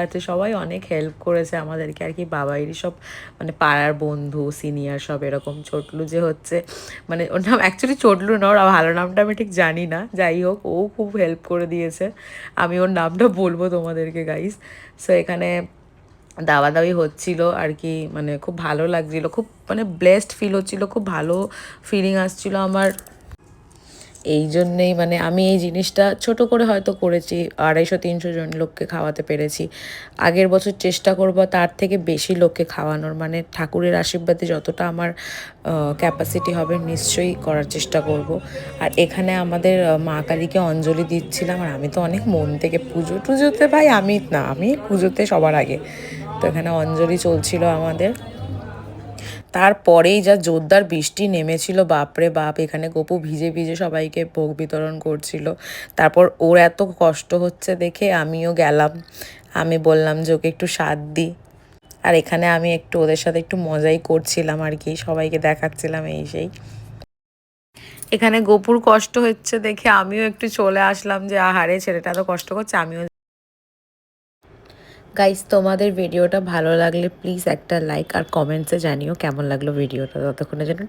আছে সবাই অনেক হেল্প করেছে আমাদেরকে আর কি, বাবাইরই সব মানে পাড়ার বন্ধু সিনিয়র সব এরকম। চটলু যে হচ্ছে মানে ওর নাম অ্যাকচুয়ালি চটলু না, ওর ভালো নামটা আমি ঠিক জানি না, যাই হোক ও খুব হেল্প করে দিয়েছে। আমি ওর নামটা বলবো তোমাদেরকে গাইস। সো এখানে দাওয়া দাওয়ি হচ্ছিল আর কি, মানে খুব ভালো লাগছিল, খুব মানে ব্লেসড ফিল হচ্ছিল, খুব ভালো ফিলিং আসছিল আমার। এই জন্যেই মানে আমি এই জিনিসটা ছোট করে হয়তো করেছি, 250-300 জন লোককে খাওয়াতে পেরেছি। আগের বছর চেষ্টা করব তার থেকে বেশি লোককে খাওয়ানোর, মানে ঠাকুরের আশীর্বাদে যতটা আমার ক্যাপাসিটি হবে নিশ্চয়ই করার চেষ্টা করব। আর এখানে আমাদের মা কালীকে অঞ্জলি দিচ্ছিলাম, আর আমি তো অনেক মন থেকে পুজো টুজোতে ভাই আমি পুজোতে সবার আগে। তো এখানে অঞ্জলি চলছিল আমাদের। তারপরেই যা জোরদার বৃষ্টি নেমেছিল, বাপরে বাপ, এখানে গপু ভিজে ভিজে সবাইকে ভোগ বিতরণ করছিল। তারপর ওর এত কষ্ট হচ্ছে দেখে আমিও গেলাম, আমি বললাম যে ওকে একটু সাথ দিই। আর এখানে আমি একটু ওদের সাথে একটু মজাই করছিলাম আর কি, সবাইকে দেখাচ্ছিলাম এই সেই। এখানে গপুর কষ্ট হচ্ছে দেখে আমিও একটু চলে আসলাম যে আহারে ছেলেটা এত কষ্ট করছে, আমিও। গাইস, তোমাদের ভিডিওটা ভালো লাগলে প্লিজ একটা লাইক আর কমেন্টসে জানিও কেমন লাগলো ভিডিওটা। ততক্ষণের জন্য